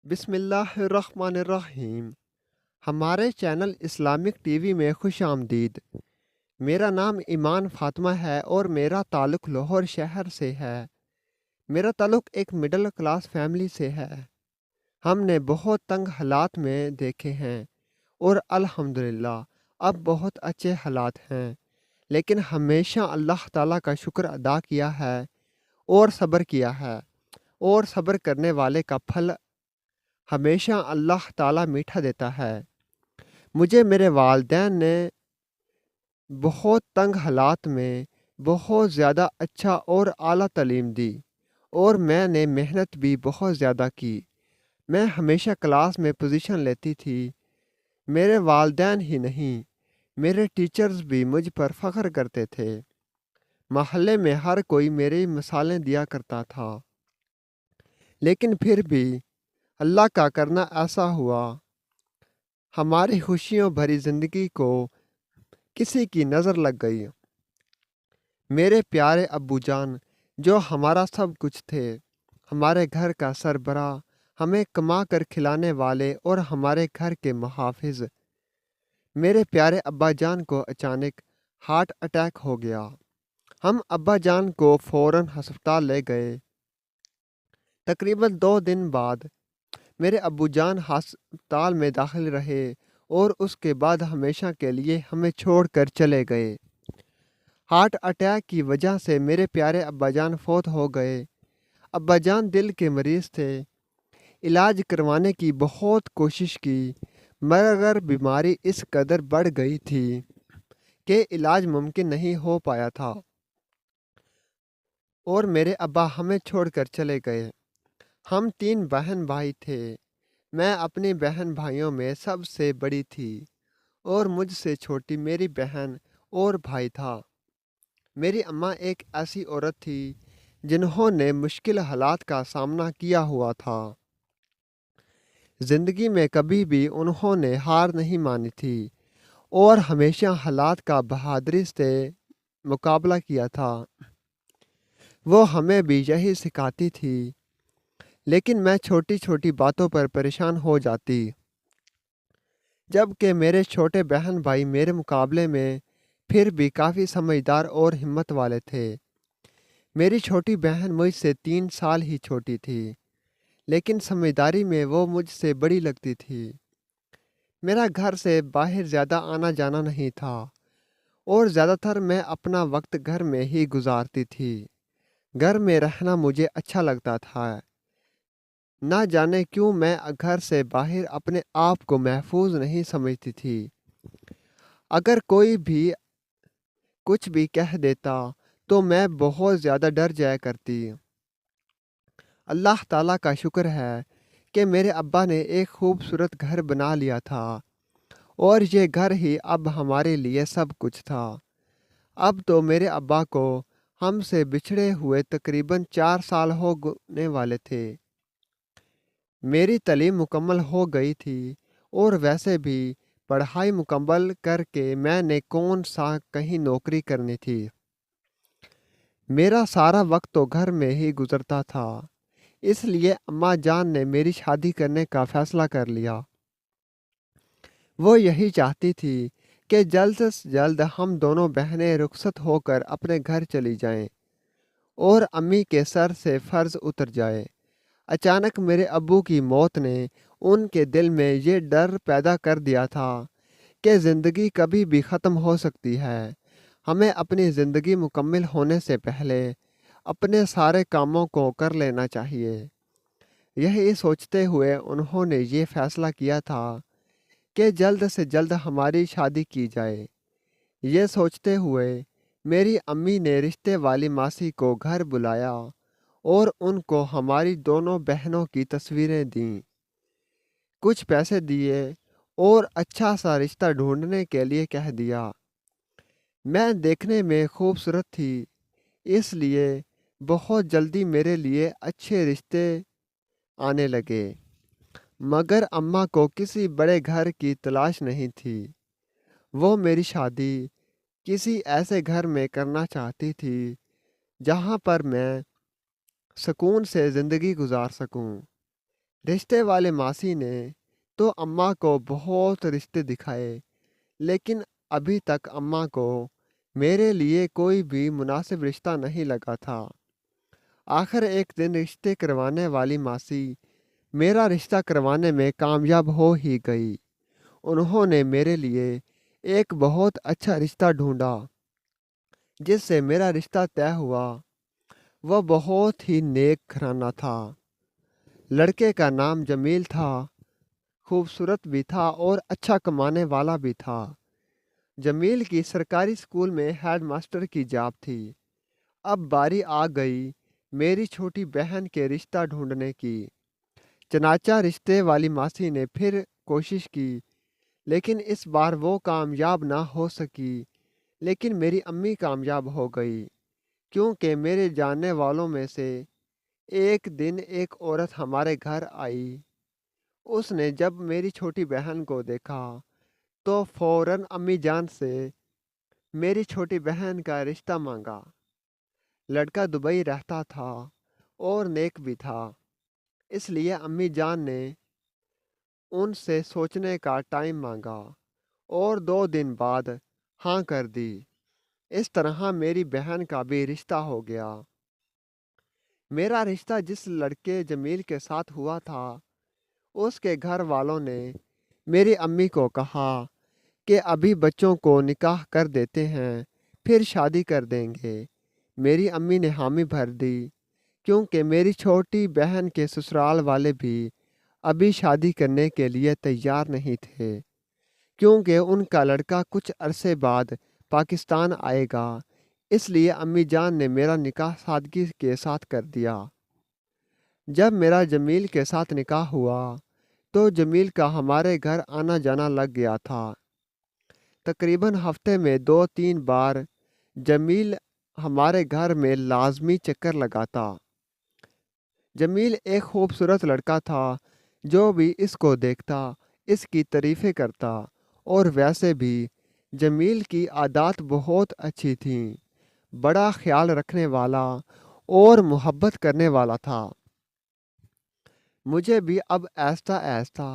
بسم اللہ الرحمن الرحیم۔ ہمارے چینل اسلامک ٹی وی میں خوش آمدید۔ میرا نام ایمان فاطمہ ہے اور میرا تعلق لاہور شہر سے ہے۔ میرا تعلق ایک مڈل کلاس فیملی سے ہے۔ ہم نے بہت تنگ حالات میں دیکھے ہیں اور الحمدللہ اب بہت اچھے حالات ہیں، لیکن ہمیشہ اللہ تعالیٰ کا شکر ادا کیا ہے اور صبر کیا ہے، اور صبر کرنے والے کا پھل ہمیشہ اللہ تعالیٰ میٹھا دیتا ہے۔ مجھے میرے والدین نے بہت تنگ حالات میں بہت زیادہ اچھا اور اعلیٰ تعلیم دی، اور میں نے محنت بھی بہت زیادہ کی۔ میں ہمیشہ کلاس میں پوزیشن لیتی تھی۔ میرے والدین ہی نہیں، میرے ٹیچرز بھی مجھ پر فخر کرتے تھے۔ محلے میں ہر کوئی میری مثالیں دیا کرتا تھا، لیکن پھر بھی اللہ کا کرنا ایسا ہوا، ہماری خوشیوں بھری زندگی کو کسی کی نظر لگ گئی۔ میرے پیارے ابو جان، جو ہمارا سب کچھ تھے، ہمارے گھر کا سربراہ، ہمیں کما کر کھلانے والے اور ہمارے گھر کے محافظ، میرے پیارے ابا جان کو اچانک ہارٹ اٹیک ہو گیا۔ ہم ابا جان کو فوراً ہسپتال لے گئے۔ تقریباً 2 دن بعد میرے ابو جان ہسپتال میں داخل رہے اور اس کے بعد ہمیشہ کے لیے ہمیں چھوڑ کر چلے گئے۔ ہارٹ اٹیک کی وجہ سے میرے پیارے ابا جان فوت ہو گئے۔ ابا جان دل کے مریض تھے۔ علاج کروانے کی بہت کوشش کی، مگر بیماری اس قدر بڑھ گئی تھی کہ علاج ممکن نہیں ہو پایا تھا، اور میرے ابا ہمیں چھوڑ کر چلے گئے۔ ہم 3 بہن بھائی تھے۔ میں اپنی بہن بھائیوں میں سب سے بڑی تھی، اور مجھ سے چھوٹی میری بہن اور بھائی تھا۔ میری اماں ایک ایسی عورت تھی جنہوں نے مشکل حالات کا سامنا کیا ہوا تھا۔ زندگی میں کبھی بھی انہوں نے ہار نہیں مانی تھی اور ہمیشہ حالات کا بہادری سے مقابلہ کیا تھا۔ وہ ہمیں بھی یہی سکھاتی تھی، لیکن میں چھوٹی چھوٹی باتوں پر پریشان ہو جاتی، جبکہ میرے چھوٹے بہن بھائی میرے مقابلے میں پھر بھی کافی سمجھدار اور ہمت والے تھے۔ میری چھوٹی بہن مجھ سے 3 سال ہی چھوٹی تھی، لیکن سمجھداری میں وہ مجھ سے بڑی لگتی تھی۔ میرا گھر سے باہر زیادہ آنا جانا نہیں تھا، اور زیادہ تر میں اپنا وقت گھر میں ہی گزارتی تھی۔ گھر میں رہنا مجھے اچھا لگتا تھا۔ نہ جانے کیوں میں گھر سے باہر اپنے آپ کو محفوظ نہیں سمجھتی تھی۔ اگر کوئی بھی کچھ بھی کہہ دیتا تو میں بہت زیادہ ڈر جایا کرتی۔ اللہ تعالیٰ کا شکر ہے کہ میرے ابا نے ایک خوبصورت گھر بنا لیا تھا، اور یہ گھر ہی اب ہمارے لیے سب کچھ تھا۔ اب تو میرے ابا کو ہم سے بچھڑے ہوئے تقریباً 4 سال ہونے والے تھے۔ میری تعلیم مکمل ہو گئی تھی، اور ویسے بھی پڑھائی مکمل کر کے میں نے کون سا کہیں نوکری کرنی تھی۔ میرا سارا وقت تو گھر میں ہی گزرتا تھا، اس لیے اماں جان نے میری شادی کرنے کا فیصلہ کر لیا۔ وہ یہی چاہتی تھی کہ جلد سے جلد ہم دونوں بہنیں رخصت ہو کر اپنے گھر چلی جائیں اور امی کے سر سے فرض اتر جائے۔ اچانک میرے ابو کی موت نے ان کے دل میں یہ ڈر پیدا کر دیا تھا کہ زندگی کبھی بھی ختم ہو سکتی ہے۔ ہمیں اپنی زندگی مکمل ہونے سے پہلے اپنے سارے کاموں کو کر لینا چاہیے۔ یہی سوچتے ہوئے انہوں نے یہ فیصلہ کیا تھا کہ جلد سے جلد ہماری شادی کی جائے۔ یہ سوچتے ہوئے میری امی نے رشتے والی ماسی کو گھر بلایا اور ان کو ہماری دونوں بہنوں کی تصویریں دیں، کچھ پیسے دیے اور اچھا سا رشتہ ڈھونڈنے کے لیے کہہ دیا۔ میں دیکھنے میں خوبصورت تھی، اس لیے بہت جلدی میرے لیے اچھے رشتے آنے لگے، مگر اماں کو کسی بڑے گھر کی تلاش نہیں تھی۔ وہ میری شادی کسی ایسے گھر میں کرنا چاہتی تھی جہاں پر میں سکون سے زندگی گزار سکوں۔ رشتے والے ماسی نے تو اماں کو بہت رشتے دکھائے، لیکن ابھی تک اماں کو میرے لیے کوئی بھی مناسب رشتہ نہیں لگا تھا۔ آخر ایک دن رشتے کروانے والی ماسی میرا رشتہ کروانے میں کامیاب ہو ہی گئی۔ انہوں نے میرے لیے ایک بہت اچھا رشتہ ڈھونڈا جس سے میرا رشتہ طے ہوا۔ وہ بہت ہی نیک گھرانہ تھا۔ لڑکے کا نام جمیل تھا، خوبصورت بھی تھا اور اچھا کمانے والا بھی تھا۔ جمیل کی سرکاری اسکول میں ہیڈ ماسٹر کی جاب تھی۔ اب باری آ گئی میری چھوٹی بہن کے رشتہ ڈھونڈنے کی۔ چنانچہ رشتے والی ماسی نے پھر کوشش کی، لیکن اس بار وہ کامیاب نہ ہو سکی۔ لیکن میری امی کامیاب ہو گئی، کیونکہ میرے جاننے والوں میں سے ایک دن ایک عورت ہمارے گھر آئی۔ اس نے جب میری چھوٹی بہن کو دیکھا تو فوراً امی جان سے میری چھوٹی بہن کا رشتہ مانگا۔ لڑکا دبئی رہتا تھا اور نیک بھی تھا، اس لیے امی جان نے ان سے سوچنے کا ٹائم مانگا اور 2 دن بعد ہاں کر دی۔ اس طرح میری بہن کا بھی رشتہ ہو گیا۔ میرا رشتہ جس لڑکے جمیل کے ساتھ ہوا تھا، اس کے گھر والوں نے میری امی کو کہا کہ ابھی بچوں کو نکاح کر دیتے ہیں، پھر شادی کر دیں گے۔ میری امی نے حامی بھر دی، کیونکہ میری چھوٹی بہن کے سسرال والے بھی ابھی شادی کرنے کے لیے تیار نہیں تھے، کیونکہ ان کا لڑکا کچھ عرصے بعد پاکستان آئے گا۔ اس لیے امی جان نے میرا نکاح سادگی کے ساتھ کر دیا۔ جب میرا جمیل کے ساتھ نکاح ہوا تو جمیل کا ہمارے گھر آنا جانا لگ گیا تھا۔ تقریباً ہفتے میں 2-3 بار جمیل ہمارے گھر میں لازمی چکر لگاتا۔ جمیل ایک خوبصورت لڑکا تھا، جو بھی اس کو دیکھتا اس کی تعریفیں کرتا، اور ویسے بھی جمیل کی عادات بہت اچھی تھیں۔ بڑا خیال رکھنے والا اور محبت کرنے والا تھا۔ مجھے بھی اب آہستہ آہستہ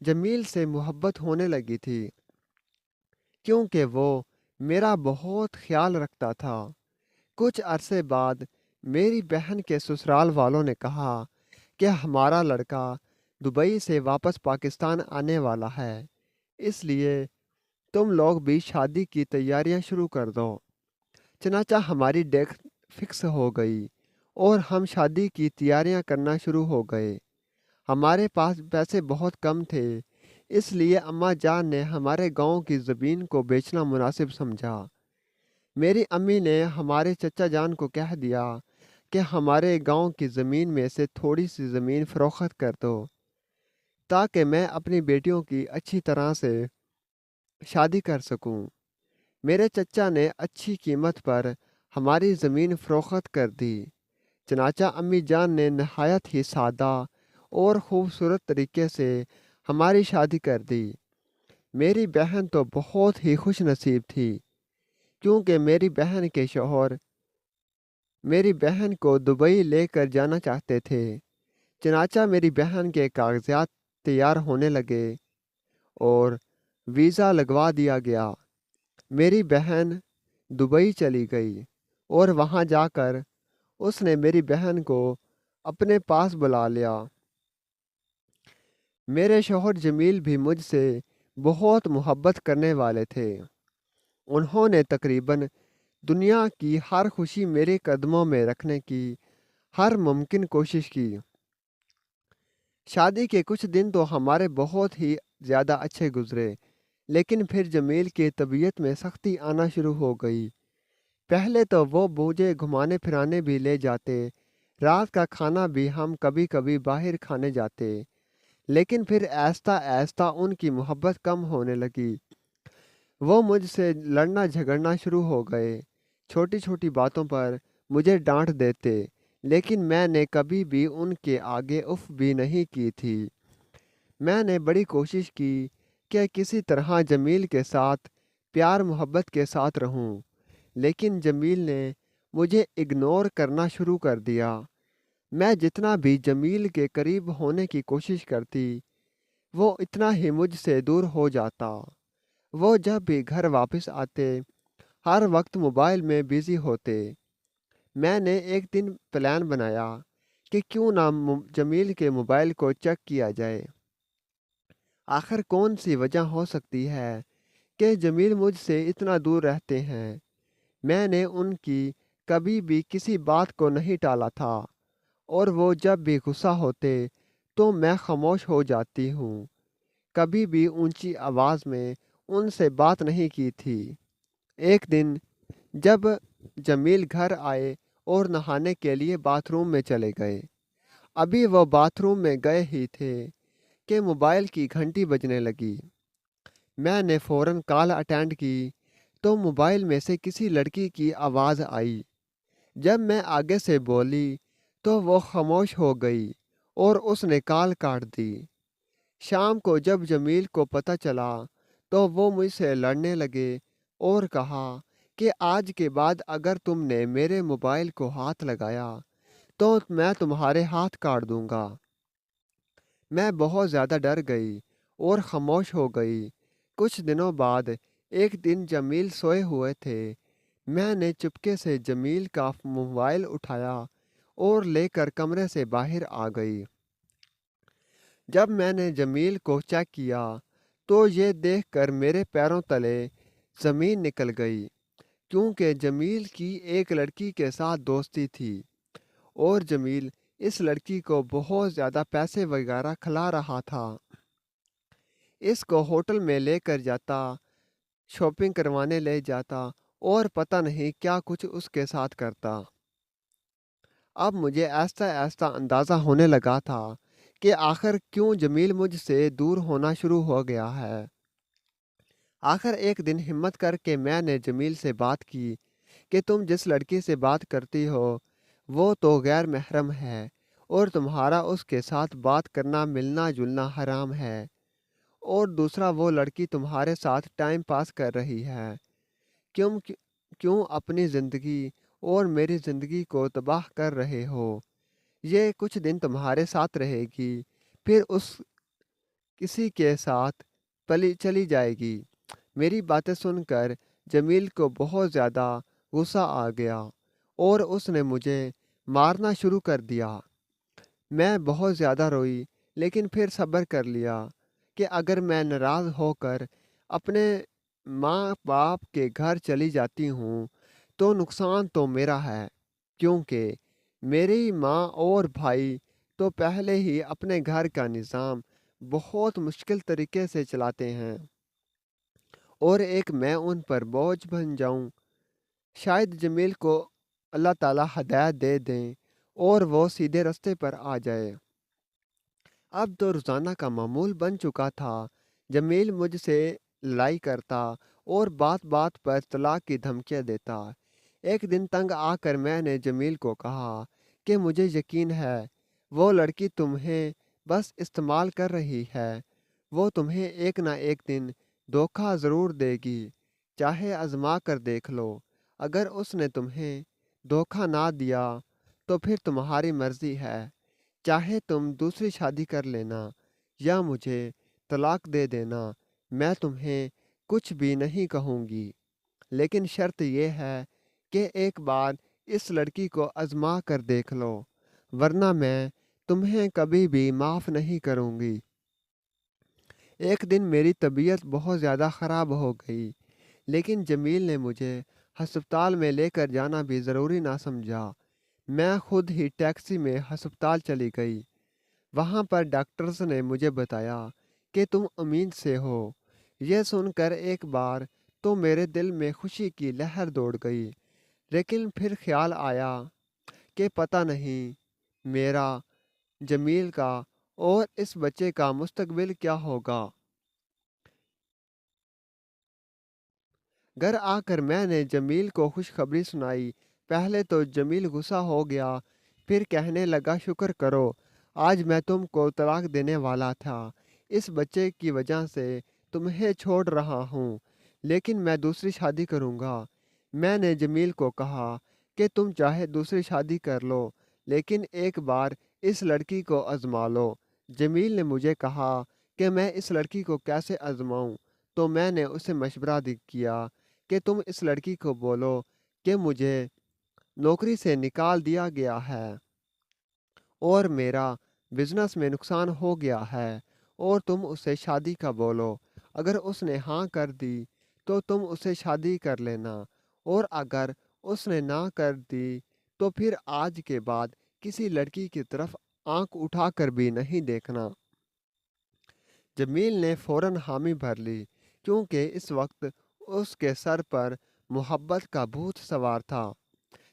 جمیل سے محبت ہونے لگی تھی، کیونکہ وہ میرا بہت خیال رکھتا تھا۔ کچھ عرصے بعد میری بہن کے سسرال والوں نے کہا کہ ہمارا لڑکا دبئی سے واپس پاکستان آنے والا ہے، اس لیے تم لوگ بھی شادی کی تیاریاں شروع کر دو۔ چنانچہ ہماری ڈیٹ فکس ہو گئی اور ہم شادی کی تیاریاں کرنا شروع ہو گئے۔ ہمارے پاس پیسے بہت کم تھے، اس لیے اماں جان نے ہمارے گاؤں کی زمین کو بیچنا مناسب سمجھا۔ میری امی نے ہمارے چچا جان کو کہہ دیا کہ ہمارے گاؤں کی زمین میں سے تھوڑی سی زمین فروخت کر دو، تاکہ میں اپنی بیٹیوں کی اچھی طرح سے شادی کر سکوں۔ میرے چچا نے اچھی قیمت پر ہماری زمین فروخت کر دی۔ چنانچہ امی جان نے نہایت ہی سادہ اور خوبصورت طریقے سے ہماری شادی کر دی۔ میری بہن تو بہت ہی خوش نصیب تھی، کیونکہ میری بہن کے شوہر میری بہن کو دبئی لے کر جانا چاہتے تھے۔ چنانچہ میری بہن کے کاغذات تیار ہونے لگے اور ویزا لگوا دیا گیا۔ میری بہن دبئی چلی گئی اور وہاں جا کر اس نے میری بہن کو اپنے پاس بلا لیا۔ میرے شوہر جمیل بھی مجھ سے بہت محبت کرنے والے تھے۔ انہوں نے تقریباً دنیا کی ہر خوشی میرے قدموں میں رکھنے کی ہر ممکن کوشش کی۔ شادی کے کچھ دن تو ہمارے بہت ہی زیادہ اچھے گزرے، لیکن پھر جمیل کی طبیعت میں سختی آنا شروع ہو گئی۔ پہلے تو وہ مجھے گھمانے پھرانے بھی لے جاتے، رات کا کھانا بھی ہم کبھی کبھی باہر کھانے جاتے، لیکن پھر آہستہ آہستہ ان کی محبت کم ہونے لگی۔ وہ مجھ سے لڑنا جھگڑنا شروع ہو گئے، چھوٹی چھوٹی باتوں پر مجھے ڈانٹ دیتے، لیکن میں نے کبھی بھی ان کے آگے اف بھی نہیں کی تھی۔ میں نے بڑی کوشش کی کہ کسی طرح جمیل کے ساتھ پیار محبت کے ساتھ رہوں، لیکن جمیل نے مجھے اگنور کرنا شروع کر دیا۔ میں جتنا بھی جمیل کے قریب ہونے کی کوشش کرتی وہ اتنا ہی مجھ سے دور ہو جاتا۔ وہ جب بھی گھر واپس آتے ہر وقت موبائل میں بزی ہوتے۔ میں نے ایک دن پلان بنایا کہ کیوں نہ جمیل کے موبائل کو چیک کیا جائے۔ آخر کون سی وجہ ہو سکتی ہے کہ جمیل مجھ سے اتنا دور رہتے ہیں۔ میں نے ان کی کبھی بھی کسی بات کو نہیں ٹالا تھا، اور وہ جب بھی غصہ ہوتے تو میں خاموش ہو جاتی ہوں۔ کبھی بھی اونچی آواز میں ان سے بات نہیں کی تھی۔ ایک دن جب جمیل گھر آئے اور نہانے کے لیے باتھ روم میں چلے گئے، ابھی وہ باتھ روم میں گئے ہی تھے کہ موبائل کی گھنٹی بجنے لگی۔ میں نے فوراً کال اٹینڈ کی تو موبائل میں سے کسی لڑکی کی آواز آئی۔ جب میں آگے سے بولی تو وہ خاموش ہو گئی اور اس نے کال کاٹ دی۔ شام کو جب جمیل کو پتہ چلا تو وہ مجھ سے لڑنے لگے اور کہا کہ آج کے بعد اگر تم نے میرے موبائل کو ہاتھ لگایا تو میں تمہارے ہاتھ کاٹ دوں گا۔ میں بہت زیادہ ڈر گئی اور خاموش ہو گئی۔ کچھ دنوں بعد ایک دن جمیل سوئے ہوئے تھے۔ میں نے چپکے سے جمیل کا موبائل اٹھایا اور لے کر کمرے سے باہر آ گئی۔ جب میں نے جمیل کو چیک کیا تو یہ دیکھ کر میرے پیروں تلے زمین نکل گئی، کیونکہ جمیل کی ایک لڑکی کے ساتھ دوستی تھی اور جمیل اس لڑکی کو بہت زیادہ پیسے وغیرہ کھلا رہا تھا۔ اس کو ہوٹل میں لے کر جاتا، شاپنگ کروانے لے جاتا اور پتہ نہیں کیا کچھ اس کے ساتھ کرتا۔ اب مجھے ایسا اندازہ ہونے لگا تھا کہ آخر کیوں جمیل مجھ سے دور ہونا شروع ہو گیا ہے۔ آخر ایک دن ہمت کر کے میں نے جمیل سے بات کی کہ تم جس لڑکی سے بات کرتی ہو وہ تو غیر محرم ہے اور تمہارا اس کے ساتھ بات کرنا ملنا جلنا حرام ہے، اور دوسرا وہ لڑکی تمہارے ساتھ ٹائم پاس کر رہی ہے۔ کیوں اپنی زندگی اور میری زندگی کو تباہ کر رہے ہو؟ یہ کچھ دن تمہارے ساتھ رہے گی، پھر اس کسی کے ساتھ چلی جائے گی۔ میری باتیں سن کر جمیل کو بہت زیادہ غصہ آ گیا اور اس نے مجھے مارنا شروع کر دیا۔ میں بہت زیادہ روئی، لیکن پھر صبر کر لیا کہ اگر میں ناراض ہو کر اپنے ماں باپ کے گھر چلی جاتی ہوں تو نقصان تو میرا ہے، کیونکہ میری ماں اور بھائی تو پہلے ہی اپنے گھر کا نظام بہت مشکل طریقے سے چلاتے ہیں، اور ایک میں ان پر بوجھ بن جاؤں۔ شاید جمیل کو اللہ تعالیٰ ہدایت دے دیں اور وہ سیدھے راستے پر آ جائے۔ اب تو روزانہ کا معمول بن چکا تھا۔ جمیل مجھ سے لڑائی کرتا اور بات بات پر طلاق کی دھمکیاں دیتا۔ ایک دن تنگ آ کر میں نے جمیل کو کہا کہ مجھے یقین ہے وہ لڑکی تمہیں بس استعمال کر رہی ہے، وہ تمہیں ایک نہ ایک دن دھوکہ ضرور دے گی، چاہے آزما کر دیکھ لو۔ اگر اس نے تمہیں دھوکہ نہ دیا تو پھر تمہاری مرضی ہے، چاہے تم دوسری شادی کر لینا یا مجھے طلاق دے دینا، میں تمہیں کچھ بھی نہیں کہوں گی، لیکن شرط یہ ہے کہ ایک بار اس لڑکی کو آزما کر دیکھ لو، ورنہ میں تمہیں کبھی بھی معاف نہیں کروں گی۔ ایک دن میری طبیعت بہت زیادہ خراب ہو گئی، لیکن جمیل نے مجھے ہسپتال میں لے کر جانا بھی ضروری نہ سمجھا۔ میں خود ہی ٹیکسی میں ہسپتال چلی گئی۔ وہاں پر ڈاکٹرز نے مجھے بتایا کہ تم امید سے ہو۔ یہ سن کر ایک بار تو میرے دل میں خوشی کی لہر دوڑ گئی، لیکن پھر خیال آیا کہ پتہ نہیں میرا، جمیل کا اور اس بچے کا مستقبل کیا ہوگا۔ گھر آ کر میں نے جمیل کو خوشخبری سنائی۔ پہلے تو جمیل غصہ ہو گیا، پھر کہنے لگا شکر کرو، آج میں تم کو طلاق دینے والا تھا، اس بچے کی وجہ سے تمہیں چھوڑ رہا ہوں، لیکن میں دوسری شادی کروں گا۔ میں نے جمیل کو کہا کہ تم چاہے دوسری شادی کر لو، لیکن ایک بار اس لڑکی کو آزما لو۔ جمیل نے مجھے کہا کہ میں اس لڑکی کو کیسے آزماؤں، تو میں نے اسے مشورہ کیا کہ تم اس لڑکی کو بولو کہ مجھے نوکری سے نکال دیا گیا ہے اور میرا بزنس میں نقصان ہو گیا ہے، اور تم اسے شادی کا بولو۔ اگر اس نے ہاں کر دی تو تم اسے شادی کر لینا، اور اگر اس نے نہ کر دی تو پھر آج کے بعد کسی لڑکی کی طرف آنکھ اٹھا کر بھی نہیں دیکھنا۔ جمیل نے فوراً حامی بھر لی، کیونکہ اس وقت اس کے سر پر محبت کا بھوت سوار تھا۔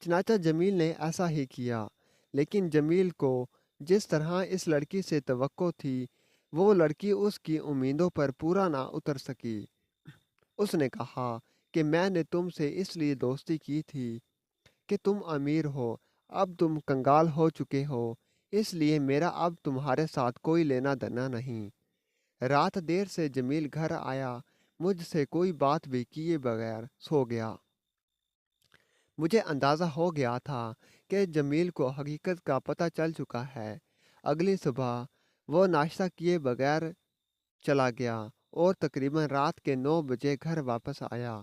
چنانچہ جمیل نے ایسا ہی کیا، لیکن جمیل کو جس طرح اس لڑکی سے توقع تھی، وہ لڑکی اس کی امیدوں پر پورا نہ اتر سکی۔ اس نے کہا کہ میں نے تم سے اس لیے دوستی کی تھی کہ تم امیر ہو، اب تم کنگال ہو چکے ہو، اس لیے میرا اب تمہارے ساتھ کوئی لینا دینا نہیں۔ رات دیر سے جمیل گھر آیا، مجھ سے کوئی بات بھی کیے بغیر سو گیا۔ مجھے اندازہ ہو گیا تھا کہ جمیل کو حقیقت کا پتہ چل چکا ہے۔ اگلی صبح وہ ناشتہ کیے بغیر چلا گیا اور تقریباً رات کے 9 بجے گھر واپس آیا۔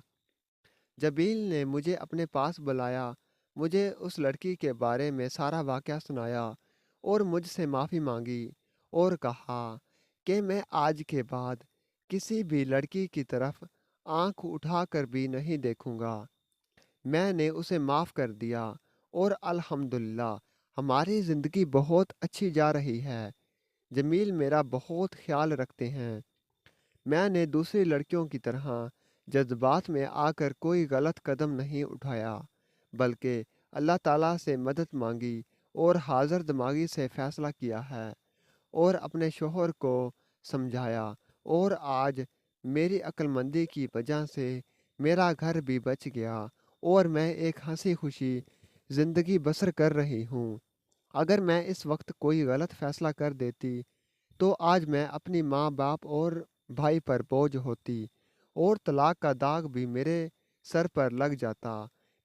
جمیل نے مجھے اپنے پاس بلایا، مجھے اس لڑکی کے بارے میں سارا واقعہ سنایا اور مجھ سے معافی مانگی، اور کہا کہ میں آج کے بعد کسی بھی لڑکی کی طرف آنکھ اٹھا کر بھی نہیں دیکھوں گا۔ میں نے اسے معاف کر دیا، اور الحمدللہ ہماری زندگی بہت اچھی جا رہی ہے۔ جمیل میرا بہت خیال رکھتے ہیں۔ میں نے دوسری لڑکیوں کی طرح جذبات میں آ کر کوئی غلط قدم نہیں اٹھایا، بلکہ اللہ تعالیٰ سے مدد مانگی اور حاضر دماغی سے فیصلہ کیا ہے، اور اپنے شوہر کو سمجھایا، اور آج میری عقل مندی کی وجہ سے میرا گھر بھی بچ گیا اور میں ایک ہنسی خوشی زندگی بسر کر رہی ہوں۔ اگر میں اس وقت کوئی غلط فیصلہ کر دیتی تو آج میں اپنی ماں باپ اور بھائی پر بوجھ ہوتی، اور طلاق کا داغ بھی میرے سر پر لگ جاتا۔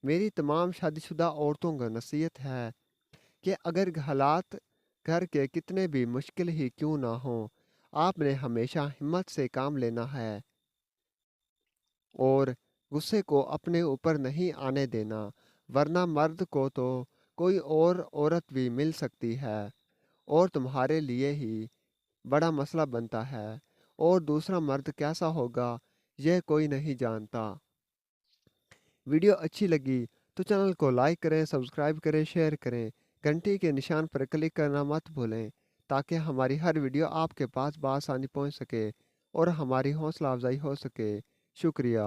میری تمام شادی شدہ عورتوں کو نصیحت ہے کہ اگر حالات گھر کے کتنے بھی مشکل ہی کیوں نہ ہوں، آپ نے ہمیشہ ہمت سے کام لینا ہے اور غصے کو اپنے اوپر نہیں آنے دینا، ورنہ مرد کو تو کوئی اور عورت بھی مل سکتی ہے اور تمہارے لیے ہی بڑا مسئلہ بنتا ہے، اور دوسرا مرد کیسا ہوگا یہ کوئی نہیں جانتا۔ ویڈیو اچھی لگی تو چینل کو لائک کریں، سبسکرائب کریں، شیئر کریں، گھنٹی کے نشان پر کلک کرنا مت بھولیں تاکہ ہماری ہر ویڈیو آپ کے پاس بآسانی پہنچ سکے اور ہماری حوصلہ افزائی ہو سکے۔ شکریہ۔